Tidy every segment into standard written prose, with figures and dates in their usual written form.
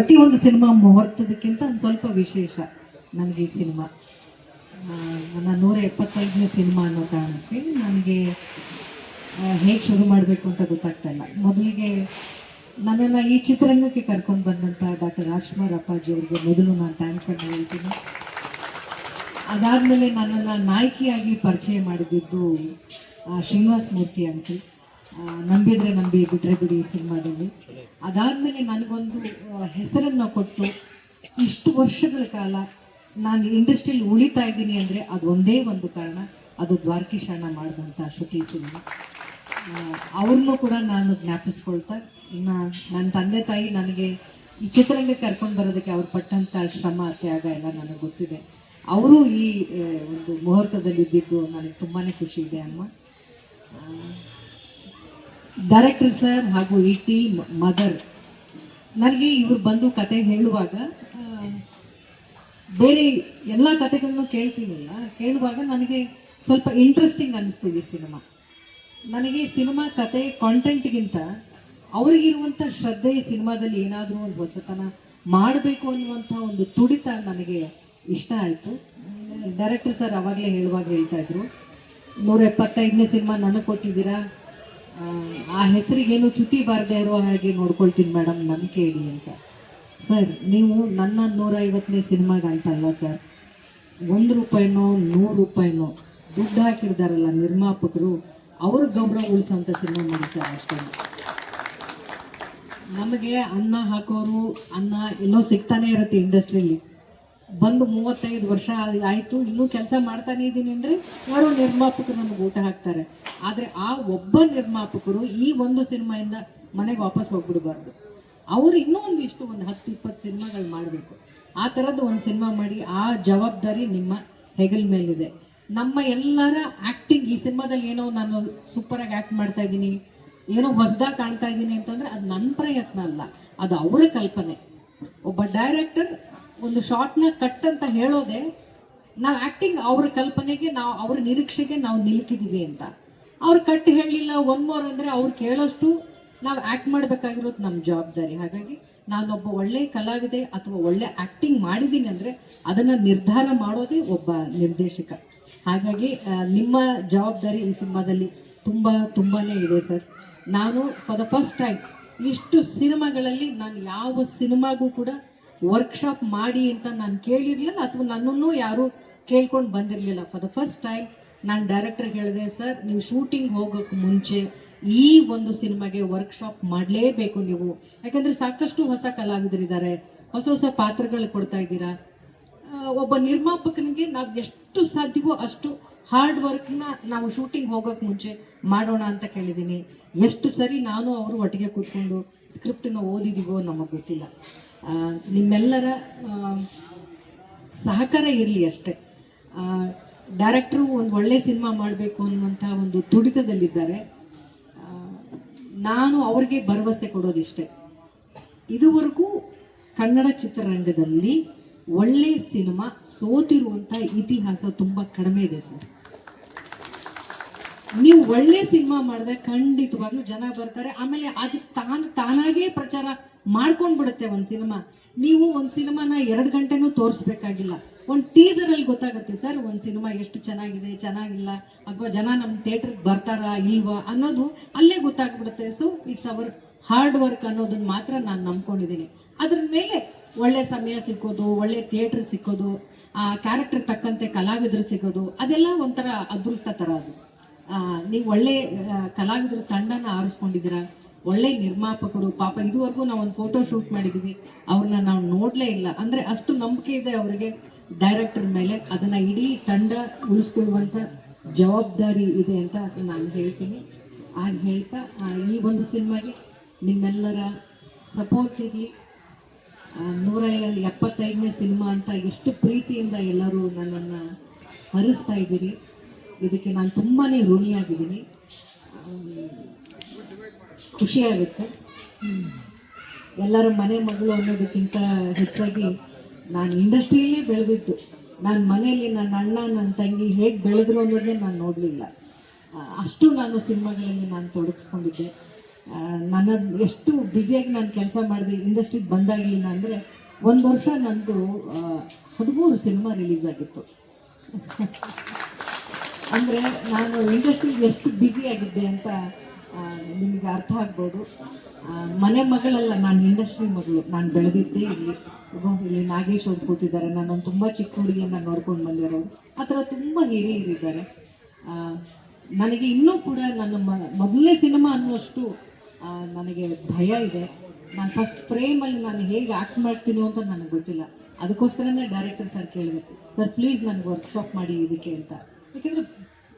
ಪ್ರತಿಯೊಂದು ಸಿನಿಮಾ ಮುಹೂರ್ತದಕ್ಕಿಂತ ಒಂದು ಸ್ವಲ್ಪ ವಿಶೇಷ ನನಗೆ ಈ ಸಿನಿಮಾ. ನನ್ನ 175ನೇ ಸಿನಿಮಾ ಅನ್ನೋ ಕಾರಣಕ್ಕೆ ನನಗೆ ಹೇಗೆ ಶುರು ಮಾಡಬೇಕು ಅಂತ ಗೊತ್ತಾಗ್ತಾ ಇಲ್ಲ. ಮೊದಲಿಗೆ ನನ್ನನ್ನು ಈ ಚಿತ್ರರಂಗಕ್ಕೆ ಕರ್ಕೊಂಡು ಬಂದಂಥ ಡಾಕ್ಟರ್ ರಾಜ್ಕುಮಾರ್ ಅಪ್ಪಾಜಿ ಅವರಿಗೆ ಮೊದಲು ನಾನು ಥ್ಯಾಂಕ್ಸನ್ನು ಹೇಳ್ತೀನಿ. ಅದಾದಮೇಲೆ ನನ್ನನ್ನು ನಾಯಕಿಯಾಗಿ ಪರಿಚಯ ಮಾಡಿದ್ದು ಶ್ರೀನಿವಾಸ್ ಮೂರ್ತಿ ಅಂಕಲ್, ನಂಬಿದರೆ ನಂಬಿ ಬಿಟ್ಟರೆ ಬಿಡಿ ಸಿನಿಮಾದಲ್ಲಿ. ಅದಾದಮೇಲೆ ನನಗೊಂದು ಹೆಸರನ್ನು ಕೊಟ್ಟು ಇಷ್ಟು ವರ್ಷಗಳ ಕಾಲ ನಾನು ಇಂಡಸ್ಟ್ರಿಯಲ್ಲಿ ಉಳಿತಾ ಇದ್ದೀನಿ ಅಂದರೆ ಅದು ಒಂದೇ ಒಂದು ಕಾರಣ, ಅದು ದ್ವಾರಕೀಶ್ ಅಣ್ಣ ಮಾಡಿದಂಥ ಶ್ರುತಿ ಸಿನಿಮಾ. ಅವ್ರನ್ನೂ ಕೂಡ ನಾನು ಜ್ಞಾಪಿಸ್ಕೊಳ್ತಾ, ಇನ್ನು ನನ್ನ ತಂದೆ ತಾಯಿ ನನಗೆ ಈ ಚಿತ್ರರಂಗಕ್ಕೆ ಕರ್ಕೊಂಡು ಬರೋದಕ್ಕೆ ಅವ್ರು ಪಟ್ಟಂಥ ಶ್ರಮ ತ್ಯಾಗ ಎಲ್ಲ ನನಗೆ ಗೊತ್ತಿದೆ. ಅವರು ಈ ಒಂದು ಮುಹೂರ್ತದಲ್ಲಿ ಇದ್ದಿದ್ದು ನನಗೆ ತುಂಬಾ ಖುಷಿ ಇದೆ ಅಮ್ಮ. ಡೈರೆಕ್ಟರ್ ಸರ್ ಹಾಗೂ ಈ ಟೀಮ್ ಮದರ್, ನನಗೆ ಇವ್ರು ಬಂದು ಕತೆ ಹೇಳುವಾಗ ಬೇರೆ ಎಲ್ಲ ಕತೆಗಳನ್ನು ಕೇಳುವಾಗ ನನಗೆ ಸ್ವಲ್ಪ ಇಂಟ್ರೆಸ್ಟಿಂಗ್ ಅನ್ನಿಸ್ತು ಈ ಸಿನಿಮಾ. ನನಗೆ ಸಿನಿಮಾ ಕತೆ ಕಾಂಟೆಂಟ್ಗಿಂತ ಅವ್ರಿಗಿರುವಂಥ ಶ್ರದ್ಧೆ, ಸಿನಿಮಾದಲ್ಲಿ ಏನಾದರೂ ಒಂದು ಹೊಸತನ ಮಾಡಬೇಕು ಅನ್ನುವಂಥ ಒಂದು ತುಡಿತ ನನಗೆ ಇಷ್ಟ ಆಯಿತು. ಡೈರೆಕ್ಟರ್ ಸರ್ ಅವಾಗಲೇ ಹೇಳುವಾಗ ಹೇಳ್ತಾಯಿದ್ರು, 175ನೇ ಸಿನಿಮಾ ನನಗೆ ಕೊಟ್ಟಿದ್ದೀರಾ, ಆ ಹೆಸರಿಗೇನು ಚ್ಯುತಿ ಬಾರದೆ ಇರೋ ಹಾಗೆ ನೋಡ್ಕೊಳ್ತೀನಿ ಮೇಡಮ್, ನಂಬಿಕೆ ಇಡಿ ಅಂತ. ಸರ್, ನೀವು ನನ್ನ 150ನೇ ಸಿನಿಮಾಗಂತಲ್ಲ ಸರ್, 1 ರೂಪಾಯಿನೋ 100 ರೂಪಾಯಿನೋ ದುಡ್ಡು ಹಾಕಿರ್ತಾರಲ್ಲ ನಿರ್ಮಾಪಕರು, ಅವ್ರ ಗೌರವ ಉಳಿಸೋಂಥ ಸಿನಿಮಾ ಮಾಡಿ ಸರ್. ಅಷ್ಟೇ, ನಮಗೆ ಅನ್ನ ಹಾಕೋರು ಅನ್ನ ಎಲ್ಲೋ ಸಿಗ್ತಾನೆ ಇರುತ್ತೆ ಇಂಡಸ್ಟ್ರಿಯಲ್ಲಿ. ಬಂದು 35 ವರ್ಷ ಆಯಿತು, ಇನ್ನೂ ಕೆಲಸ ಮಾಡ್ತಾನೆ ಇದ್ದೀನಿ ಅಂದರೆ ಯಾರೋ ನಿರ್ಮಾಪಕರು ನಮಗೆ ಊಟ ಹಾಕ್ತಾರೆ. ಆದರೆ ಆ ಒಬ್ಬ ನಿರ್ಮಾಪಕರು ಈ ಒಂದು ಸಿನಿಮಾಯಿಂದ ಮನೆಗೆ ವಾಪಸ್ ಹೋಗ್ಬಿಡಬಾರ್ದು. ಅವರು ಇನ್ನೂ ಒಂದು 10-20 ಸಿನಿಮಾಗಳು ಮಾಡಬೇಕು. ಆ ಥರದ್ದು ಒಂದು ಸಿನಿಮಾ ಮಾಡಿ, ಆ ಜವಾಬ್ದಾರಿ ನಿಮ್ಮ ಹೆಗಲ ಮೇಲಿದೆ. ನಮ್ಮ ಎಲ್ಲರ ಆ್ಯಕ್ಟಿಂಗ್ ಈ ಸಿನಿಮಾದಲ್ಲಿ ಏನೋ ನಾನು ಸೂಪರಾಗಿ ಆ್ಯಕ್ಟ್ ಮಾಡ್ತಾ ಇದ್ದೀನಿ, ಏನೋ ಹೊಸದಾಗಿ ಕಾಣ್ತಾ ಇದ್ದೀನಿ ಅಂತಂದರೆ ಅದು ನನ್ನ ಪ್ರಯತ್ನ ಅಲ್ಲ, ಅದು ಅವರ ಕಲ್ಪನೆ. ಒಬ್ಬ ಡೈರೆಕ್ಟರ್ ಒಂದು ಶಾರ್ಟ್ನ ಕಟ್ ಅಂತ ಹೇಳೋದೆ ನಾವು ಆ್ಯಕ್ಟಿಂಗ್ ಅವ್ರ ಕಲ್ಪನೆಗೆ, ನಾವು ಅವ್ರ ನಿರೀಕ್ಷೆಗೆ ನಾವು ನಿಲ್ಕಿದ್ದೀವಿ ಅಂತ. ಅವ್ರು ಕಟ್ ಹೇಳಲಿಲ್ಲ, ಒನ್ ಮೋರ್ ಅಂದರೆ ಅವ್ರು ಕೇಳೋಷ್ಟು ನಾವು ಆ್ಯಕ್ಟ್ ಮಾಡಬೇಕಾಗಿರೋದು ನಮ್ಮ ಜವಾಬ್ದಾರಿ. ಹಾಗಾಗಿ ನಾನೊಬ್ಬ ಒಳ್ಳೆಯ ಕಲಾವಿದೆ ಅಥವಾ ಒಳ್ಳೆ ಆ್ಯಕ್ಟಿಂಗ್ ಮಾಡಿದ್ದೀನಿ ಅಂದರೆ ಅದನ್ನು ನಿರ್ಧಾರ ಮಾಡೋದೇ ಒಬ್ಬ ನಿರ್ದೇಶಕ. ಹಾಗಾಗಿ ನಿಮ್ಮ ಜವಾಬ್ದಾರಿ ಈ ಸಿನಿಮಾದಲ್ಲಿ ತುಂಬಾ ಇದೆ ಸರ್. ನಾನು ಫಾರ್ ದ ಫಸ್ಟ್ ಟೈಮ್ ಇಷ್ಟು ಸಿನಿಮಾಗಳಲ್ಲಿ ನಾನು ಯಾವ ಸಿನಿಮಾಗೂ ಕೂಡ ವರ್ಕ್ಶಾಪ್ ಮಾಡಿ ಅಂತ ನಾನು ಕೇಳಿರಲಿಲ್ಲ, ಅಥವಾ ನನ್ನನ್ನು ಯಾರೂ ಕೇಳ್ಕೊಂಡು ಬಂದಿರಲಿಲ್ಲ. ಫಾರ್ ದ ಫಸ್ಟ್ ಟೈಮ್ ನಾನು ಡೈರೆಕ್ಟರ್ಗೆ ಹೇಳಿದೆ, ಸರ್ ನೀವು ಶೂಟಿಂಗ್ ಹೋಗೋಕ್ಕೆ ಮುಂಚೆ ಈ ಒಂದು ಸಿನಿಮಾಗೆ ವರ್ಕ್ಶಾಪ್ ಮಾಡಲೇಬೇಕು ನೀವು, ಯಾಕಂದರೆ ಸಾಕಷ್ಟು ಹೊಸ ಕಲಾವಿದರಿದ್ದಾರೆ, ಹೊಸ ಪಾತ್ರಗಳು ಕೊಡ್ತಾ ಇದ್ದೀರಾ. ಒಬ್ಬ ನಿರ್ಮಾಪಕನಿಗೆ ನಾವು ಎಷ್ಟು ಸಾಧ್ಯವೋ ಅಷ್ಟು ಹಾರ್ಡ್ ವರ್ಕ್ನ ನಾವು ಶೂಟಿಂಗ್ ಹೋಗೋಕ್ಕೆ ಮುಂಚೆ ಮಾಡೋಣ ಅಂತ ಕೇಳಿದ್ದೀನಿ. ಎಷ್ಟು ಸರಿ ನಾನು ಅವರು ಒಟ್ಟಿಗೆ ಕೂತ್ಕೊಂಡು ಸ್ಕ್ರಿಪ್ಟನ್ನು ಓದಿದ್ದೀವೋ ನಮಗೆ ಗೊತ್ತಿಲ್ಲ. ನಿಮ್ಮೆಲ್ಲರ ಸಹಕಾರ ಇರಲಿ ಅಷ್ಟೇ. ಡೈರೆಕ್ಟ್ರು ಒಂದು ಒಳ್ಳೆ ಸಿನಿಮಾ ಮಾಡಬೇಕು ಅನ್ನುವಂಥ ಒಂದು ತುಡಿತದಲ್ಲಿದ್ದಾರೆ. ನಾನು ಅವ್ರಿಗೆ ಭರವಸೆ ಕೊಡೋದಿಷ್ಟೇ, ಇದುವರೆಗೂ ಕನ್ನಡ ಚಿತ್ರರಂಗದಲ್ಲಿ ಒಳ್ಳೆ ಸಿನಿಮಾ ಸೋತಿರುವಂಥ ಇತಿಹಾಸ ತುಂಬ ಕಡಿಮೆ ಇದೆ ಸರ್. ನೀವು ಒಳ್ಳೆ ಸಿನಿಮಾ ಮಾಡಿದ್ರೆ ಖಂಡಿತವಾಗ್ಲೂ ಜನ ಬರ್ತಾರೆ, ಆಮೇಲೆ ಅದು ತಾನಾಗೇ ಪ್ರಚಾರ ಮಾಡ್ಕೊಂಡು ಬಿಡುತ್ತೆ ಒಂದು ಸಿನಿಮಾ. ನೀವು ಒಂದು ಸಿನಿಮಾನ 2 ಗಂಟೆನೂ ತೋರಿಸ್ಬೇಕಾಗಿಲ್ಲ, ಒಂದು ಟೀಸರಲ್ಲಿ ಗೊತ್ತಾಗುತ್ತೆ ಸರ್ ಒಂದು ಸಿನಿಮಾ ಎಷ್ಟು ಚೆನ್ನಾಗಿದೆ ಚೆನ್ನಾಗಿಲ್ಲ, ಅಥವಾ ಜನ ನಮ್ಮ ಥಿಯೇಟ್ರಿಗೆ ಬರ್ತಾರಾ ಇಲ್ವಾ ಅನ್ನೋದು ಅಲ್ಲೇ ಗೊತ್ತಾಗ್ಬಿಡುತ್ತೆ. So it's hour hard work ಅನ್ನೋದನ್ನ ಮಾತ್ರ ನಾನು ನಂಬ್ಕೊಂಡಿದ್ದೀನಿ. ಅದ್ರ ಮೇಲೆ ಒಳ್ಳೆ ಸಮಯ ಸಿಕ್ಕೋದು, ಒಳ್ಳೆ ಥಿಯೇಟ್ರ್ ಸಿಕ್ಕೋದು, ಆ ಕ್ಯಾರೆಕ್ಟರ್ ತಕ್ಕಂತೆ ಕಲಾವಿದರು ಸಿಗೋದು, ಅದೆಲ್ಲ ಒಂಥರ ಅದೃಷ್ಟ ಥರ. ಅದು ನೀವು ಒಳ್ಳೆ ಕಲಾವಿದರು ತಂಡನ ಆರಿಸ್ಕೊಂಡಿದ್ದೀರಾ, ಒಳ್ಳೆ ನಿರ್ಮಾಪಕರು. ಪಾಪ ಇದುವರೆಗೂ ನಾವು ಒಂದು ಫೋಟೋ ಶೂಟ್ ಮಾಡಿದ್ದೀವಿ, ಅವ್ರನ್ನ ನಾವು ನೋಡಲೇ ಇಲ್ಲ ಅಂದರೆ ಅಷ್ಟು ನಂಬಿಕೆ ಇದೆ ಅವರಿಗೆ ಡೈರೆಕ್ಟರ್ ಮೇಲೆ. ಅದನ್ನು ಇಡೀ ತಂಡ ಉಳಿಸ್ಕೊಳ್ಳುವಂಥ ಜವಾಬ್ದಾರಿ ಇದೆ ಅಂತ ನಾನು ಹೇಳ್ತೀನಿ. ಹಾಗೆ ಹೇಳ್ತಾ ಈ ಒಂದು ಸಿನಿಮಾಗೆ ನಿಮ್ಮೆಲ್ಲರ ಸಪೋರ್ಟ್ ಇರಲಿ. 175ನೇ ಸಿನಿಮಾ ಅಂತ ಎಷ್ಟು ಪ್ರೀತಿಯಿಂದ ಎಲ್ಲರೂ ನನ್ನನ್ನು ಹರಿಸ್ತಾ ಇದ್ದೀರಿ, ಇದಕ್ಕೆ ನಾನು ತುಂಬಾ ಋಣಿಯಾಗಿದ್ದೀನಿ. ಖುಷಿಯಾಗುತ್ತೆ. ಎಲ್ಲರ ಮನೆ ಮಗಳು ಅನ್ನೋದಕ್ಕಿಂತ ಹೆಚ್ಚಾಗಿ ನಾನು ಇಂಡಸ್ಟ್ರಿಯಲ್ಲೇ ಬೆಳೆದಿದ್ದು, ನಾನು ಮನೆಯಲ್ಲಿ ನನ್ನ ಅಣ್ಣ ನನ್ನ ತಂಗಿ ಹೇಗೆ ಬೆಳೆದ್ರು ಅನ್ನೋದನ್ನೇ ನಾನು ನೋಡಲಿಲ್ಲ. ಅಷ್ಟು ನಾನು ಸಿನಿಮಾಗಳಲ್ಲಿ ನಾನು ತೊಡಗಿಸ್ಕೊಂಡಿದ್ದೆ. ನನ್ನ ಎಷ್ಟು ಬ್ಯುಸಿಯಾಗಿ ನಾನು ಕೆಲಸ ಮಾಡಿದೆ ಇಂಡಸ್ಟ್ರಿಗೆ ಬಂದಾಗಲಿಲ್ಲ ಅಂದರೆ ಒಂದು ವರ್ಷ ನಂದು 13 ಸಿನಿಮಾ ರಿಲೀಸ್ ಆಗಿತ್ತು. ಅಂದರೆ ನಾನು ಇಂಡಸ್ಟ್ರಿಗೆ ಎಷ್ಟು ಬ್ಯುಸಿ ಆಗಿದ್ದೆ ಅಂತ ನಿಮಗೆ ಅರ್ಥ ಆಗ್ಬೋದು. ಮನೆ ಮಗಳಲ್ಲ, ನಾನು ಇಂಡಸ್ಟ್ರಿ ಮಗಳು. ನಾನು ಬೆಳೆದಿದ್ದೆ ಇಲ್ಲಿ. ಇಲ್ಲಿ ನಾಗೇಶ್ ಅವ್ರು ಕೂತಿದ್ದಾರೆ, ನಾನು ತುಂಬ ಚಿಕ್ಕ ಹುಡುಗಿಯನ್ನು ನೋಡ್ಕೊಂಡು ಬಂದಿರೋರು. ಆ ಥರ ತುಂಬ ಹಿರಿಯರಿದ್ದಾರೆ. ನನಗೆ ಇನ್ನೂ ಕೂಡ ನನ್ನ ಮೊದಲನೇ ಸಿನಿಮಾ ಅನ್ನುವಷ್ಟು ನನಗೆ ಭಯ ಇದೆ. ನಾನು ಫಸ್ಟ್ ಫ್ರೇಮಲ್ಲಿ ನಾನು ಹೇಗೆ ಆ್ಯಕ್ಟ್ ಮಾಡ್ತೀನೋ ಅಂತ ನನಗೆ ಗೊತ್ತಿಲ್ಲ. ಅದಕ್ಕೋಸ್ಕರನೇ ಡೈರೆಕ್ಟರ್ ಸರ್ ಕೇಳಿದೆ, ಸರ್ ಪ್ಲೀಸ್ ನನಗೆ ವರ್ಕ್ಶಾಪ್ ಮಾಡಿ ಇದಕ್ಕೆ ಅಂತ. ಯಾಕೆಂದರೆ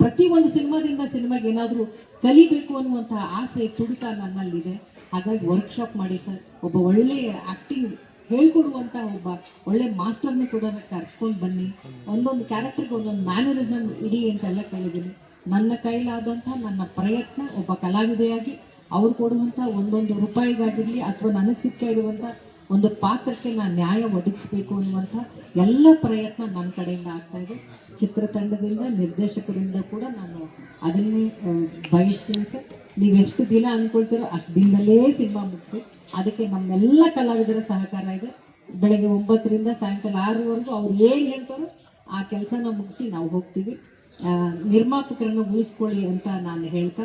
ಪ್ರತಿ ಒಂದು ಸಿನಿಮಾದಿಂದ ಸಿನಿಮಾಗೆ ಏನಾದರೂ ಕಲಿಬೇಕು ಅನ್ನುವಂಥ ಆಸೆ ತುಡಿತ ನನ್ನಲ್ಲಿದೆ. ಹಾಗಾಗಿ ವರ್ಕ್ಶಾಪ್ ಮಾಡಿ ಸರ್, ಒಬ್ಬ ಒಳ್ಳೆಯ ಆ್ಯಕ್ಟಿಂಗ್ ಹೇಳ್ಕೊಡುವಂಥ ಒಬ್ಬ ಒಳ್ಳೆ ಮಾಸ್ಟರ್ನ ಕೂಡ ಕರೆಸ್ಕೊಂಡು ಬನ್ನಿ, ಒಂದೊಂದು ಕ್ಯಾರೆಕ್ಟರ್ಗೆ ಒಂದೊಂದು ಮ್ಯಾನರಿಸಮ್ ಇಡಿ ಅಂತೆಲ್ಲ ಕೇಳಿದ್ದೀನಿ. ನನ್ನ ಕೈಲಾದಂಥ ನನ್ನ ಪ್ರಯತ್ನ ಒಬ್ಬ ಕಲಾವಿದೆಯಾಗಿ ಅವ್ರು ಕೊಡುವಂಥ ಒಂದೊಂದು ರೂಪಾಯಿಗಾಗಿರಲಿ ಅಥವಾ ನನಗೆ ಸಿಕ್ಕ ಇರುವಂಥ ಒಂದು ಪಾತ್ರಕ್ಕೆ ನಾನು ನ್ಯಾಯ ಒದಗಿಸ್ಬೇಕು ಅನ್ನುವಂಥ ಎಲ್ಲ ಪ್ರಯತ್ನ ನನ್ನ ಕಡೆಯಿಂದ ಆಗ್ತಾಯಿದೆ. ಚಿತ್ರತಂಡದಿಂದ, ನಿರ್ದೇಶಕರಿಂದ ಕೂಡ ನಾನು ಅದನ್ನೇ ಬಯಸ್ತೀನಿ ಸರ್. ನೀವು ಎಷ್ಟು ದಿನ ಅಂದ್ಕೊಳ್ತೀರೋ ಅಷ್ಟು ದಿನದಲ್ಲೇ ಸಿನಿಮಾ ಮುಗಿಸಿ. ಅದಕ್ಕೆ ನಮ್ಮೆಲ್ಲ ಕಲಾವಿದರ ಸಹಕಾರ ಇದೆ. ಬೆಳಗ್ಗೆ 9ರಿಂದ ಸಾಯಂಕಾಲ 6ರವರೆಗೂ ಅವ್ರು ಏನು ಹೇಳ್ತಾರೋ ಆ ಕೆಲಸನ ಮುಗಿಸಿ ನಾವು ಹೋಗ್ತೀವಿ. ನಿರ್ಮಾಪಕರನ್ನು ಉಳಿಸ್ಕೊಳ್ಳಿ ಅಂತ ನಾನು ಹೇಳ್ತಾ,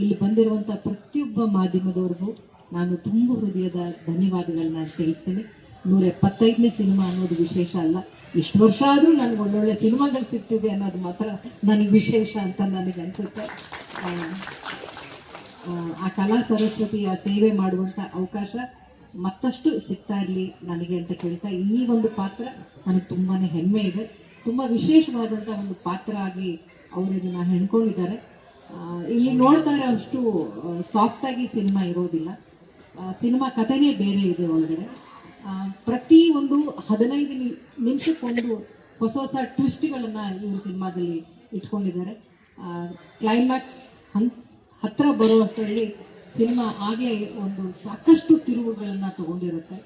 ಇಲ್ಲಿ ಬಂದಿರುವಂಥ ಪ್ರತಿಯೊಬ್ಬ ಮಾಧ್ಯಮದವ್ರಿಗೂ ನಾನು ತುಂಬ ಹೃದಯದ ಧನ್ಯವಾದಗಳನ್ನ ತಿಳಿಸ್ತೀನಿ. 175ನೇ ಸಿನಿಮಾ ಅನ್ನೋದು ವಿಶೇಷ ಅಲ್ಲ, ಇಷ್ಟು ವರ್ಷ ಆದರೂ ನನಗೆ ಒಳ್ಳೊಳ್ಳೆ ಸಿನಿಮಾಗಳು ಸಿಗ್ತಿದೆ ಅನ್ನೋದು ಮಾತ್ರ ನನಗೆ ವಿಶೇಷ ಅಂತ ನನಗೆ ಅನಿಸುತ್ತೆ. ಆ ಕಲಾ ಸರಸ್ವತಿಯ ಸೇವೆ ಮಾಡುವಂಥ ಅವಕಾಶ ಮತ್ತಷ್ಟು ಸಿಗ್ತಾ ಇರಲಿ ನನಗೆ ಅಂತ ಕೇಳ್ತಾ, ಈ ಒಂದು ಪಾತ್ರ ನನಗೆ ತುಂಬಾ ಹೆಮ್ಮೆ ಇದೆ. ತುಂಬ ವಿಶೇಷವಾದಂಥ ಒಂದು ಪಾತ್ರ ಆಗಿ ಅವರು ಇದನ್ನು ಹೆಣ್ಕೊಂಡಿದ್ದಾರೆ. ಇಲ್ಲಿ ನೋಡ್ತಾರೆ ಅಷ್ಟು ಸಾಫ್ಟಾಗಿ ಸಿನಿಮಾ ಇರೋದಿಲ್ಲ. ಸಿನಿಮಾ ಕಥೆನೇ ಬೇರೆ ಇದೆ ಒಳಗಡೆ. ಪ್ರತಿ ಒಂದು 15 ನಿಮಿಷಕ್ಕೊಂದು ಹೊಸ ಹೊಸ ಟ್ವಿಸ್ಟ್ಗಳನ್ನು ಇವರು ಸಿನಿಮಾದಲ್ಲಿ ಇಟ್ಕೊಂಡಿದ್ದಾರೆ. ಕ್ಲೈಮ್ಯಾಕ್ಸ್ ಹತ್ತಿರ ಬರುವಷ್ಟರಲ್ಲಿ ಸಿನಿಮಾ ಆಗಲೇ ಒಂದು ಸಾಕಷ್ಟು ತಿರುವುಗಳನ್ನು ತಗೊಂಡಿರುತ್ತೆ.